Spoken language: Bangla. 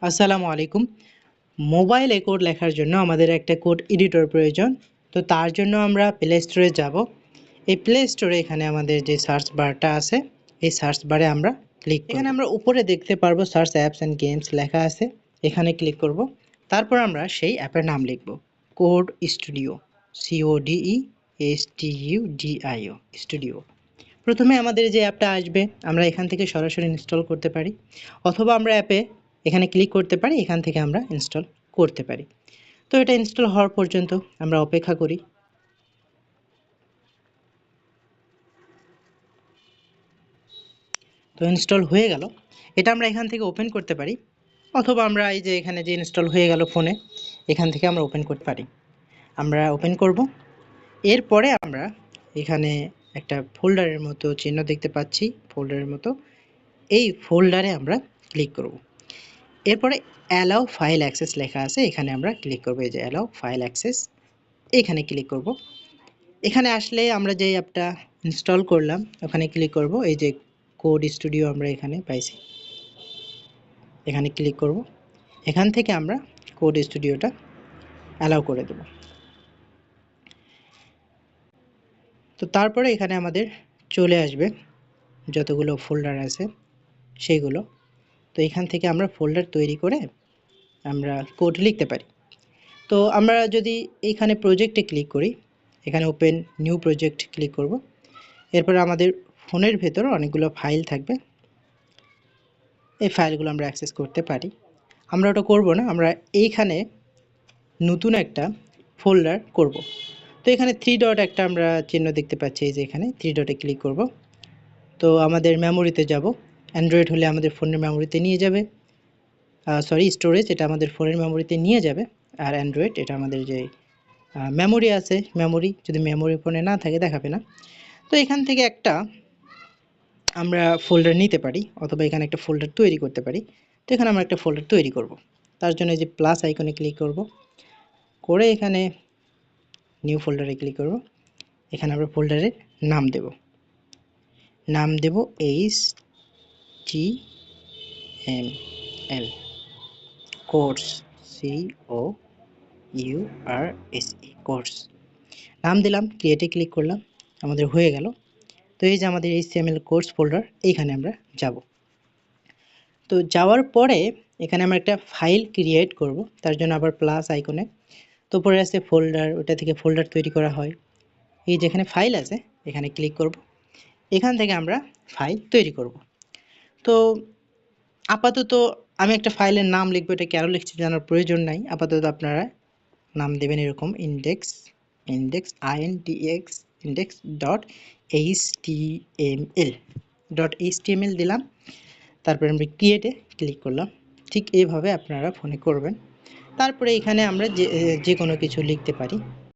আসসালামু আলাইকুম। মোবাইলে কোড লেখার জন্য আমাদের একটা কোড এডিটর প্রয়োজন। তো তার জন্য আমরা প্লে স্টোরে যাব। এই প্লে স্টোরে এখানে আমাদের যে সার্চ বারটা আছে, এই সার্চ বারে আমরা ক্লিক করব। এখানে আমরা উপরে দেখতে পারবো সার্চ অ্যাপস অ্যান্ড গেমস লেখা আছে, এখানে ক্লিক করব। তারপর আমরা সেই অ্যাপের নাম লিখব, কোড স্টুডিও, CODESTUDIO স্টুডিও। প্রথমে আমাদের যে অ্যাপটা আসবে আমরা এখান থেকে সরাসরি ইনস্টল করতে পারি, অথবা আমরা অ্যাপে এখানে ক্লিক করতে পারি, এখান থেকে আমরা ইনস্টল করতে পারি। তো এটা ইনস্টল হওয়ার পর্যন্ত আমরা অপেক্ষা করি। তো ইনস্টল হয়ে গেল, এটা আমরা এখান থেকে ওপেন করতে পারি, অথবা আমরা এই যে এখানে যে ইনস্টল হয়ে গেল ফোনে, এখান থেকে আমরা ওপেন করতে পারি। আমরা ওপেন করব। এরপরে আমরা এখানে একটা ফোল্ডারের মতো চিহ্ন দেখতে পাচ্ছি, ফোল্ডারের মতো, এই ফোল্ডারে আমরা ক্লিক করব। এরপরে অ্যালাউ ফাইল অ্যাক্সেস লেখা আছে, এখানে আমরা ক্লিক করব। এই যে অ্যালাউ ফাইল অ্যাক্সেস, এখানে ক্লিক করব। এখানে আসলে আমরা যে অ্যাপটা ইনস্টল করলাম ওখানে ক্লিক করব। এই যে কোড স্টুডিও আমরা এখানে পাইছি, এখানে ক্লিক করব। এখান থেকে আমরা কোড স্টুডিওটা অ্যালাউ করে দেব। তো তারপরে এখানে আমাদের চলে আসবে যতগুলো ফোল্ডার আছে সেইগুলো। তো এখান থেকে আমরা ফোল্ডার তৈরি করে আমরা কোড লিখতে পারি। তো আমরা যদি এইখানে প্রজেক্টে ক্লিক করি, এখানে ওপেন নিউ প্রজেক্ট ক্লিক করব। এরপর আমাদের ফোনের ভেতর অনেকগুলো ফাইল থাকবে, এই ফাইলগুলো আমরা অ্যাক্সেস করতে পারি। আমরা ওটা করব না, আমরা এইখানে নতুন একটা ফোল্ডার করব। তো এখানে 3 ডট একটা আমরা চিহ্ন দেখতে পাচ্ছি, এই যে এখানে 3 ডটে ক্লিক করব। তো আমাদের মেমোরিতে যাব, অ্যান্ড্রয়েড হলে আমাদের ফোনের মেমোরিতে নিয়ে যাবে, স্টোরেজ এটা আমাদের ফোনের মেমোরিতে নিয়ে যাবে, আর অ্যান্ড্রয়েড এটা আমাদের যে মেমোরি আছে, মেমোরি যদি মেমোরি ফোনে না থাকে দেখাবে না। তো এখান থেকে একটা আমরা ফোল্ডার নিতে পারি, অথবা এখানে একটা ফোল্ডার তৈরি করতে পারি। তো এখানে আমরা একটা ফোল্ডার তৈরি করব। তার জন্য যে প্লাস আইকনে ক্লিক করব, করে এখানে নিউ ফোল্ডারে ক্লিক করব। এখানে আমরা ফোল্ডারের নাম দেব, HTML কোর্স, COURSE কোর্স নাম দিলাম, ক্রিয়েটে ক্লিক করলাম, আমাদের হয়ে গেল। তো এই যে আমাদের HTML কোর্স ফোল্ডার, এইখানে আমরা যাব। তো যাওয়ার পরে এখানে আমরা একটা ফাইল ক্রিয়েট করব, তার জন্য আবার প্লাস আইকনে, তো পরে আছে ফোল্ডার, ওটা থেকে ফোল্ডার তৈরি করা হয়। এই যেখানে ফাইল আছে এখানে ক্লিক করব, এখান থেকে আমরা ফাইল তৈরি করব। তো আপাতত আমি একটা ফাইলের নাম লিখবো, এটা কেন লিখছি জানার প্রয়োজন নাই। আপাতত আপনারা নাম দেবেন এরকম ইন্ডেক্স ডট এইচটিএমএল দিলাম। তারপরে আমরা ক্রিয়েটে ক্লিক করলাম। ঠিক এইভাবে আপনারা ফোনে করবেন। তারপরে এখানে আমরা যে কোনো কিছু লিখতে পারি।